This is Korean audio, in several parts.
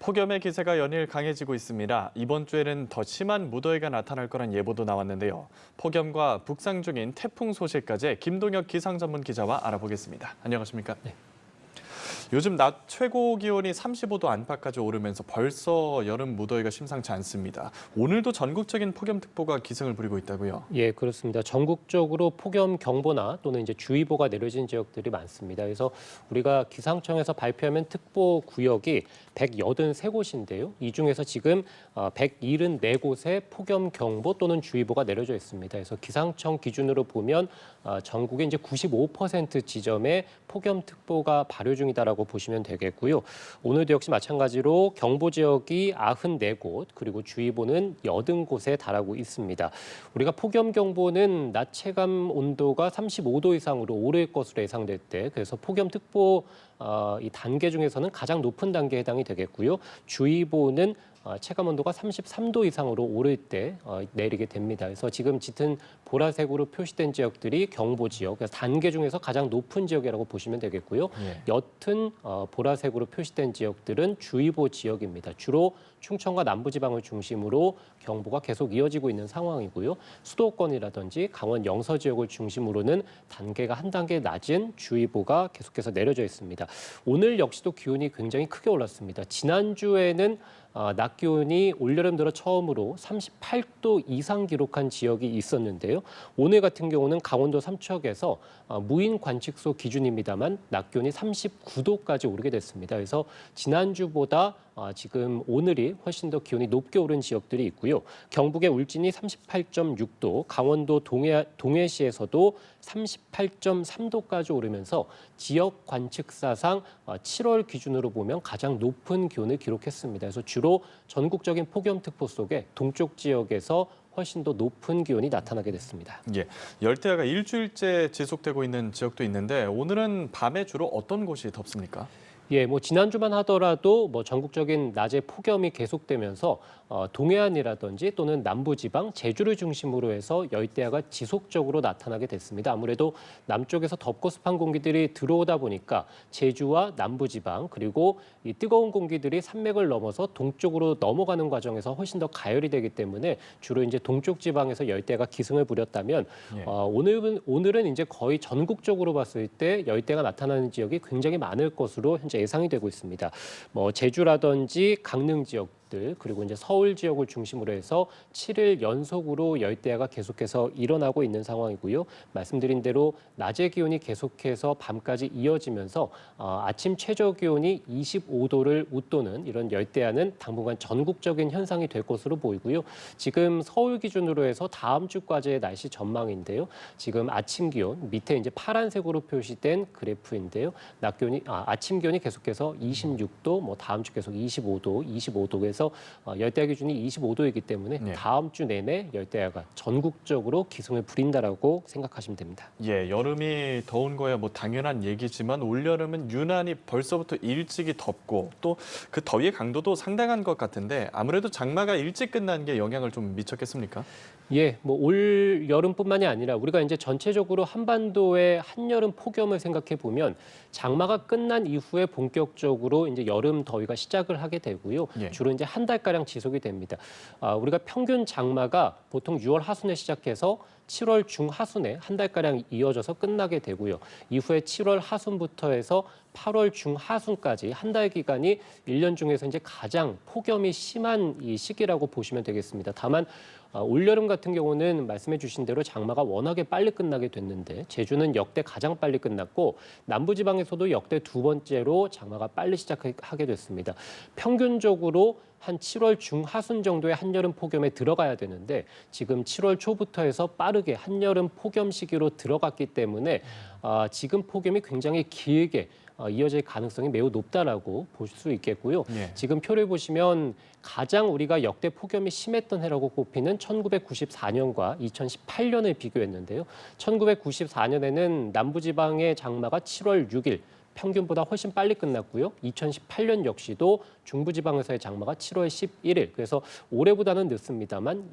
폭염의 기세가 연일 강해지고 있습니다. 이번 주에는 더 심한 무더위가 나타날 거란 예보도 나왔는데요. 폭염과 북상 중인 태풍 소식까지 김동혁 기상 전문 기자와 알아보겠습니다. 안녕하십니까? 네. 요즘 낮 최고 기온이 35도 안팎까지 오르면서 벌써 여름 무더위가 심상치 않습니다. 오늘도 전국적인 폭염특보가 기승을 부리고 있다고요? 예, 그렇습니다. 전국적으로 폭염 경보나 또는 이제 주의보가 내려진 지역들이 많습니다. 그래서 우리가 기상청에서 발표하면 특보 구역이 183곳인데요. 이 중에서 지금 174곳에 폭염 경보 또는 주의보가 내려져 있습니다. 그래서 기상청 기준으로 보면 전국의 이제 95% 지점에 폭염 특보가 발효 중이다라고 보시면 되겠고요. 오늘도 역시 마찬가지로 경보 지역이 94곳 그리고 주의보는 80곳에 달하고 있습니다. 우리가 폭염 경보는 낮 체감 온도가 35도 이상으로 오를 것으로 예상될 때 그래서 폭염 특보 이 단계 중에서는 가장 높은 단계에 해당이 되겠고요. 주의보는 체감 온도가 33도 이상으로 오를 때 내리게 됩니다. 그래서 지금 짙은 보라색으로 표시된 지역들이 경보 지역, 그래서 단계 중에서 가장 높은 지역이라고 보시면 되겠고요. 옅은 보라색으로 표시된 지역들은 주의보 지역입니다. 주로 충청과 남부지방을 중심으로 경보가 계속 이어지고 있는 상황이고요. 수도권이라든지 강원 영서 지역을 중심으로는 단계가 한 단계 낮은 주의보가 계속해서 내려져 있습니다. 오늘 역시도 기온이 굉장히 크게 올랐습니다. 지난주에는 낮 기온이 올여름 들어 처음으로 38도 이상 기록한 지역이 있었는데요. 오늘 같은 경우는 강원도 삼척에서 무인 관측소 기준입니다만 낮 기온이 39도까지 오르게 됐습니다. 그래서 지난주보다 지금 오늘이 훨씬 더 기온이 높게 오른 지역들이 있고요. 경북의 울진이 38.6도, 강원도 동해시에서도 38.3도까지 오르면서 지역 관측사상 7월 기준으로 보면 가장 높은 기온을 기록했습니다. 그래서 주로 전국적인 폭염특보 속에 동쪽 지역에서 훨씬 더 높은 기온이 나타나게 됐습니다. 예, 열대야가 일주일째 지속되고 있는 지역도 있는데 오늘은 밤에 주로 어떤 곳이 덥습니까? 예, 지난주만 하더라도 전국적인 낮에 폭염이 계속되면서 동해안이라든지 또는 남부지방, 제주를 중심으로 해서 열대야가 지속적으로 나타나게 됐습니다. 아무래도 남쪽에서 덥고 습한 공기들이 들어오다 보니까 제주와 남부지방 그리고 이 뜨거운 공기들이 산맥을 넘어서 동쪽으로 넘어가는 과정에서 훨씬 더 가열이 되기 때문에 주로 이제 동쪽 지방에서 열대야가 기승을 부렸다면 오늘은 이제 거의 전국적으로 봤을 때 열대야가 나타나는 지역이 굉장히 많을 것으로 현재 예상이 되고 있습니다. 제주라든지 강릉 지역 그리고 이제 서울 지역을 중심으로 해서 7일 연속으로 열대야가 계속해서 일어나고 있는 상황이고요. 말씀드린 대로 낮의 기온이 계속해서 밤까지 이어지면서 아침 최저 기온이 25도를 웃도는 이런 열대야는 당분간 전국적인 현상이 될 것으로 보이고요. 지금 서울 기준으로 해서 다음 주까지의 날씨 전망인데요. 지금 아침 기온 밑에 이제 파란색으로 표시된 그래프인데요. 아침 기온이 계속해서 26도, 다음 주 계속 25도에서 열대야 기준이 25도이기 때문에 다음 주 내내 열대야가 전국적으로 기승을 부린다라고 생각하시면 됩니다. 예, 여름이 더운 거야 당연한 얘기지만 올여름은 유난히 벌써부터 일찍이 덥고 또 그 더위의 강도도 상당한 것 같은데 아무래도 장마가 일찍 끝난 게 영향을 좀 미쳤겠습니까? 예, 올 여름뿐만이 아니라 우리가 이제 전체적으로 한반도의 한여름 폭염을 생각해 보면 장마가 끝난 이후에 본격적으로 이제 여름 더위가 시작을 하게 되고요. 주로 이제 한 달가량 지속이 됩니다. 우리가 평균 장마가 보통 6월 하순에 시작해서 7월 중하순에 한 달가량 이어져서 끝나게 되고요. 이후에 7월 하순부터 해서 8월 중하순까지 한 달 기간이 1년 중에서 이제 가장 폭염이 심한 이 시기라고 보시면 되겠습니다. 다만 올여름 같은 경우는 말씀해 주신 대로 장마가 워낙에 빨리 끝나게 됐는데 제주는 역대 가장 빨리 끝났고 남부지방에서도 역대 두 번째로 장마가 빨리 시작하게 됐습니다. 평균적으로 한 7월 중하순 정도의 한여름 폭염에 들어가야 되는데 지금 7월 초부터 해서 빠르게 한여름 폭염 시기로 들어갔기 때문에 지금 폭염이 굉장히 길게 이어질 가능성이 매우 높다라고 볼 수 있겠고요. 지금 표를 보시면 가장 우리가 역대 폭염이 심했던 해라고 꼽히는 1994년과 2018년을 비교했는데요. 1994년에는 남부지방의 장마가 7월 6일 평균보다 훨씬 빨리 끝났고요. 2018년 역시도 중부지방에서의 장마가 7월 11일. 그래서 올해보다는 늦습니다만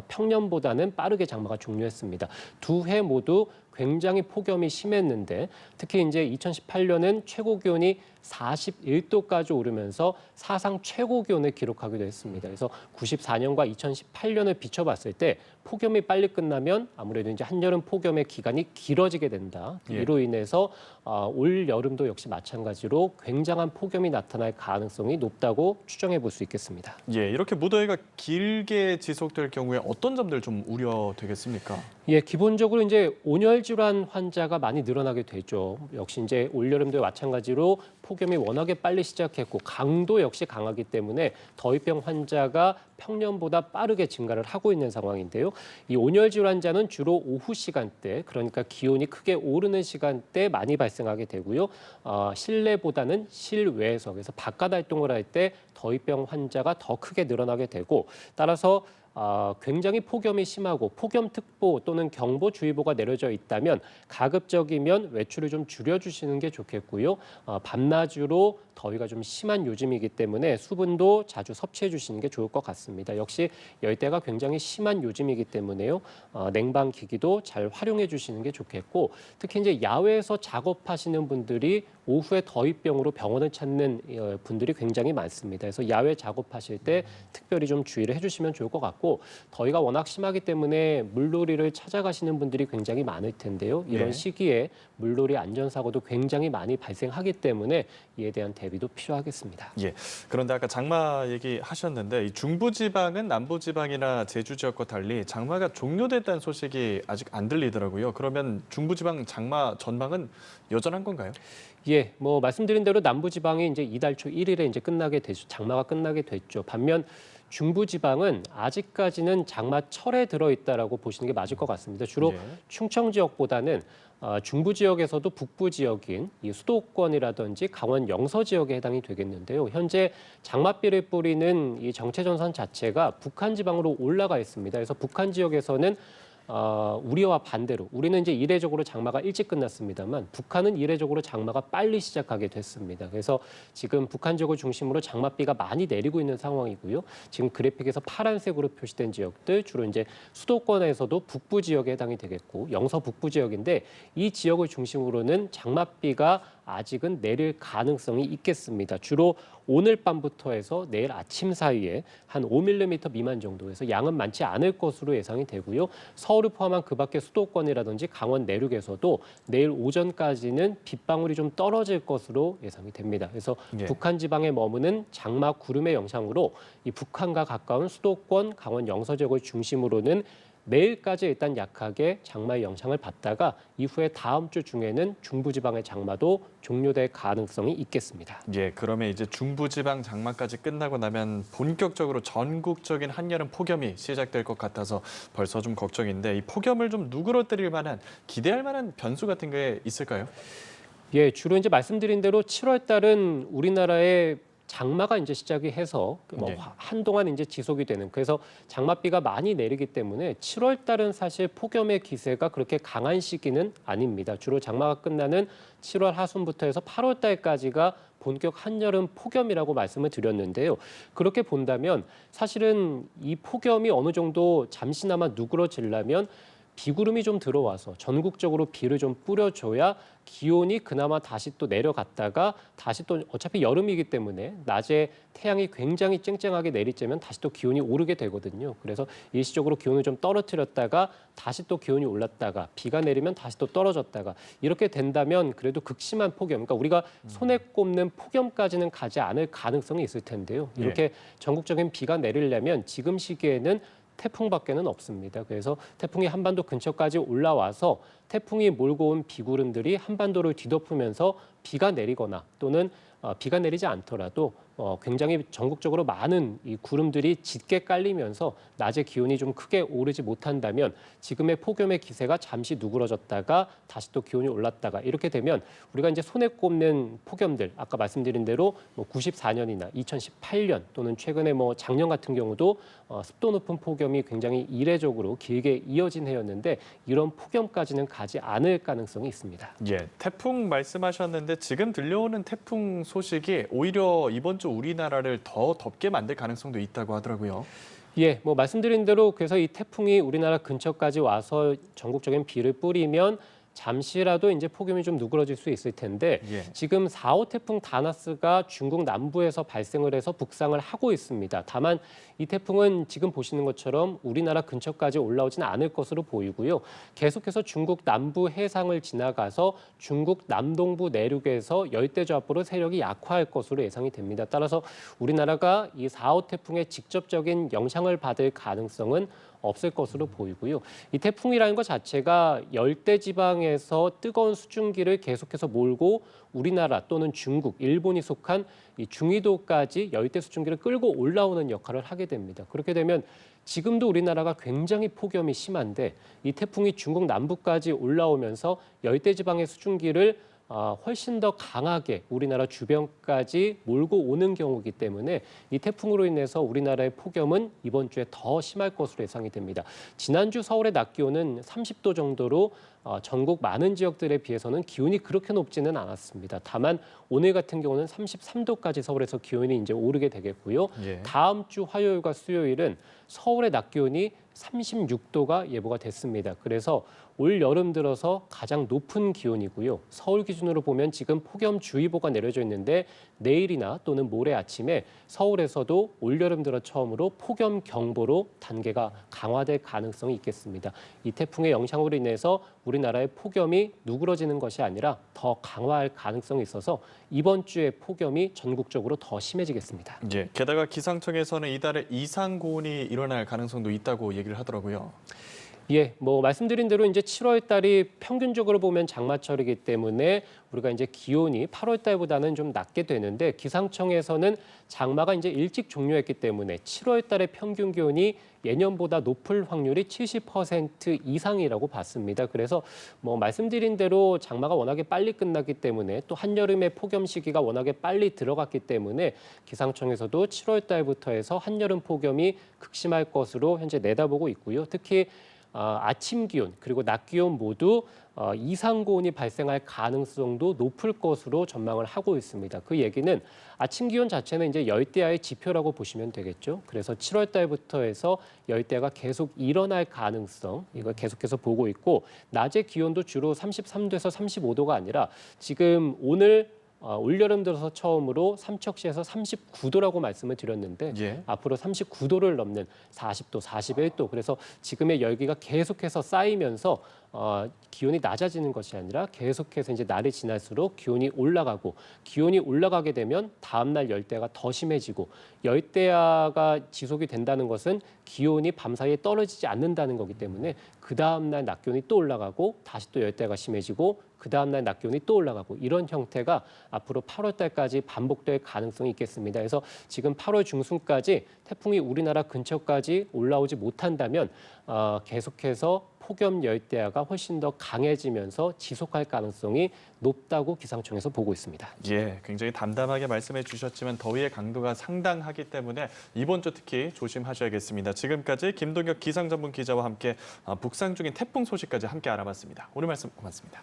평년보다는 빠르게 장마가 종료했습니다. 두 해 모두 굉장히 폭염이 심했는데 특히 이제 2018년은 최고 기온이 41도까지 오르면서 사상 최고 기온을 기록하기도 했습니다. 그래서 94년과 2018년을 비춰봤을 때 폭염이 빨리 끝나면 아무래도 이제 한여름 폭염의 기간이 길어지게 된다. 예. 이로 인해서 올 여름도 역시 마찬가지로 굉장한 폭염이 나타날 가능성이 높다고 추정해 볼 수 있겠습니다. 예, 이렇게 무더위가 길게 지속될 경우에 어떤 점들 좀 우려되겠습니까? 예, 기본적으로 이제 온열 질환 환자가 많이 늘어나게 되죠. 역시 이제 올여름도 마찬가지로 폭염이 워낙에 빨리 시작했고 강도 역시 강하기 때문에 더위병 환자가 평년보다 빠르게 증가를 하고 있는 상황인데요. 이 온열 질환자는 주로 오후 시간대, 그러니까 기온이 크게 오르는 시간대 많이 발생하게 되고요. 실내보다는 실외에서, 그래서 바깥 활동을 할 때 더위병 환자가 더 크게 늘어나게 되고, 따라서 굉장히 폭염이 심하고 폭염특보 또는 경보주의보가 내려져 있다면 가급적이면 외출을 좀 줄여주시는 게 좋겠고요. 밤낮으로 더위가 좀 심한 요즘이기 때문에 수분도 자주 섭취해 주시는 게 좋을 것 같습니다. 역시 열대가 굉장히 심한 요즘이기 때문에요. 냉방기기도 잘 활용해 주시는 게 좋겠고, 특히 이제 야외에서 작업하시는 분들이 오후에 더위병으로 병원을 찾는 분들이 굉장히 많습니다. 그래서 야외 작업하실 때 특별히 좀 주의를 해주시면 좋을 것 같고, 더위가 워낙 심하기 때문에 물놀이를 찾아가시는 분들이 굉장히 많을 텐데요. 이런 예. 시기에 물놀이 안전사고도 굉장히 많이 발생하기 때문에 이에 대한 대비도 필요하겠습니다. 예. 그런데 아까 장마 얘기하셨는데 이 중부지방은 남부지방이나 제주 지역과 달리 장마가 종료됐다는 소식이 아직 안 들리더라고요. 그러면 중부지방 장마 전망은 여전한 건가요? 예, 뭐 말씀드린 대로 남부지방이 이제 이달 초 1일에 이제 끝나게 되죠. 장마가 끝나게 됐죠. 반면 중부지방은 아직까지는 장마철에 들어있다라고 보시는 게 맞을 것 같습니다. 주로 예. 충청 지역보다는 중부 지역에서도 북부 지역인 이 수도권이라든지 강원 영서 지역에 해당이 되겠는데요. 현재 장맛비를 뿌리는 이 정체전선 자체가 북한 지방으로 올라가 있습니다. 그래서 북한 지역에서는 우리와 반대로 우리는 이제 이례적으로 장마가 일찍 끝났습니다만 북한은 이례적으로 장마가 빨리 시작하게 됐습니다. 그래서 지금 북한 지역을 중심으로 장맛비가 많이 내리고 있는 상황이고요. 지금 그래픽에서 파란색으로 표시된 지역들 주로 이제 수도권에서도 북부 지역에 해당이 되겠고 영서 북부 지역인데 이 지역을 중심으로는 장맛비가 아직은 내릴 가능성이 있겠습니다. 주로 오늘 밤부터 해서 내일 아침 사이에 한 5mm 미만 정도에서 양은 많지 않을 것으로 예상이 되고요. 서울을 포함한 그 밖의 수도권이라든지 강원 내륙에서도 내일 오전까지는 빗방울이 좀 떨어질 것으로 예상이 됩니다. 그래서 예. 북한 지방에 머무는 장마 구름의 영향으로 이 북한과 가까운 수도권, 강원 영서 지역을 중심으로는 내일까지 일단 약하게 장마의 영향을 받다가 이후에 다음 주 중에는 중부지방의 장마도 종료될 가능성이 있겠습니다. 예, 그러면 이제 중부지방 장마까지 끝나고 나면 본격적으로 전국적인 한여름 폭염이 시작될 것 같아서 벌써 좀 걱정인데 이 폭염을 좀 누그러뜨릴 만한 기대할 만한 변수 같은 게 있을까요? 예, 주로 이제 말씀드린 대로 7월 달은 우리나라의 장마가 이제 시작이 해서 네. 한동안 이제 지속이 되는, 그래서 장맛비가 많이 내리기 때문에 7월 달은 사실 폭염의 기세가 그렇게 강한 시기는 아닙니다. 주로 장마가 끝나는 7월 하순부터 해서 8월 달까지가 본격 한여름 폭염이라고 말씀을 드렸는데요. 그렇게 본다면 사실은 이 폭염이 어느 정도 잠시나마 누그러지려면 비구름이 좀 들어와서 전국적으로 비를 좀 뿌려줘야 기온이 그나마 다시 또 내려갔다가 다시 또 어차피 여름이기 때문에 낮에 태양이 굉장히 쨍쨍하게 내리쬐면 다시 또 기온이 오르게 되거든요. 그래서 일시적으로 기온을 좀 떨어뜨렸다가 다시 또 기온이 올랐다가 비가 내리면 다시 또 떨어졌다가 이렇게 된다면 그래도 극심한 폭염, 그러니까 우리가 손에 꼽는 폭염까지는 가지 않을 가능성이 있을 텐데요. 이렇게 전국적인 비가 내리려면 지금 시기에는 태풍밖에는 없습니다. 그래서 태풍이 한반도 근처까지 올라와서 태풍이 몰고 온 비구름들이 한반도를 뒤덮으면서 비가 내리거나 또는 비가 내리지 않더라도 굉장히 전국적으로 많은 이 구름들이 짙게 깔리면서 낮에 기온이 좀 크게 오르지 못한다면 지금의 폭염의 기세가 잠시 누그러졌다가 다시 또 기온이 올랐다가 이렇게 되면 우리가 이제 손에 꼽는 폭염들 아까 말씀드린 대로 94년이나 2018년 또는 최근에 작년 같은 경우도 습도 높은 폭염이 굉장히 이례적으로 길게 이어진 해였는데 이런 폭염까지는 가지 않을 가능성이 있습니다. 예, 태풍 말씀하셨는데 지금 들려오는 태풍 소식이 오히려 이번 주 우리나라를 더 덥게 만들 가능성도 있다고 하더라고요. 예, 뭐 말씀드린 대로 그래서 이 태풍이 우리나라 근처까지 와서 전국적인 비를 뿌리면 잠시라도 이제 폭염이 좀 누그러질 수 있을 텐데 예. 지금 4호 태풍 다나스가 중국 남부에서 발생을 해서 북상을 하고 있습니다. 다만 이 태풍은 지금 보시는 것처럼 우리나라 근처까지 올라오지는 않을 것으로 보이고요. 계속해서 중국 남부 해상을 지나가서 중국 남동부 내륙에서 열대저압으로 세력이 약화할 것으로 예상이 됩니다. 따라서 우리나라가 이 4호 태풍의 직접적인 영향을 받을 가능성은 없을 것으로 보이고요. 이 태풍이라는 것 자체가 열대 지방에서 뜨거운 수증기를 계속해서 몰고 우리나라 또는 중국, 일본이 속한 이 중위도까지 열대 수증기를 끌고 올라오는 역할을 하게 됩니다. 그렇게 되면 지금도 우리나라가 굉장히 폭염이 심한데 이 태풍이 중국 남부까지 올라오면서 열대 지방의 수증기를 훨씬 더 강하게 우리나라 주변까지 몰고 오는 경우이기 때문에 이 태풍으로 인해서 우리나라의 폭염은 이번 주에 더 심할 것으로 예상이 됩니다. 지난주 서울의 낮 기온은 30도 정도로 전국 많은 지역들에 비해서는 기온이 그렇게 높지는 않았습니다. 다만 오늘 같은 경우는 33도까지 서울에서 기온이 이제 오르게 되겠고요. 예. 다음 주 화요일과 수요일은 서울의 낮 기온이 36도가 예보가 됐습니다. 그래서 올 여름 들어서 가장 높은 기온이고요. 서울 기준으로 보면 지금 폭염주의보가 내려져 있는데 내일이나 또는 모레 아침에 서울에서도 올 여름 들어 처음으로 폭염경보로 단계가 강화될 가능성이 있겠습니다. 이 태풍의 영향으로 인해서 우리나라의 폭염이 누그러지는 것이 아니라 더 강화할 가능성이 있어서 이번 주에 폭염이 전국적으로 더 심해지겠습니다. 예. 게다가 기상청에서는 이달에 이상 고온이 일어날 가능성도 있다고 얘기를 하더라고요. 예, 뭐 말씀드린 대로 이제 7월 달이 평균적으로 보면 장마철이기 때문에 우리가 이제 기온이 8월 달보다는 좀 낮게 되는데 기상청에서는 장마가 이제 일찍 종료했기 때문에 7월 달의 평균 기온이 예년보다 높을 확률이 70% 이상이라고 봤습니다. 그래서 뭐 말씀드린 대로 장마가 워낙에 빨리 끝났기 때문에 또 한여름의 폭염 시기가 워낙에 빨리 들어갔기 때문에 기상청에서도 7월 달부터 해서 한여름 폭염이 극심할 것으로 현재 내다보고 있고요. 특히 아침 기온 그리고 낮 기온 모두 이상 고온이 발생할 가능성도 높을 것으로 전망을 하고 있습니다. 그 얘기는 아침 기온 자체는 이제 열대야의 지표라고 보시면 되겠죠. 그래서 7월 달부터 해서 열대야가 계속 일어날 가능성 이걸 계속해서 보고 있고 낮의 기온도 주로 33도에서 35도가 아니라 지금 오늘 올여름 들어서 처음으로 삼척시에서 39도라고 말씀을 드렸는데 예. 앞으로 39도를 넘는 40도, 41도 그래서 지금의 열기가 계속해서 쌓이면서 기온이 낮아지는 것이 아니라 계속해서 이제 날이 지날수록 기온이 올라가고 기온이 올라가게 되면 다음 날 열대야가 더 심해지고 열대야가 지속이 된다는 것은 기온이 밤사이에 떨어지지 않는다는 거기 때문에 그 다음 날 낮 기온이 또 올라가고 다시 또 열대야가 심해지고 그 다음 날 낮 기온이 또 올라가고 이런 형태가 앞으로 8월 달까지 반복될 가능성이 있겠습니다. 그래서 지금 8월 중순까지 태풍이 우리나라 근처까지 올라오지 못한다면 계속해서 폭염 열대야가 훨씬 더 강해지면서 지속할 가능성이 높다고 기상청에서 보고 있습니다. 예, 굉장히 담담하게 말씀해 주셨지만 더위의 강도가 상당하기 때문에 이번 주 특히 조심하셔야겠습니다. 지금까지 김동혁 기상전문 기자와 함께 북상 중인 태풍 소식까지 함께 알아봤습니다. 오늘 말씀 고맙습니다.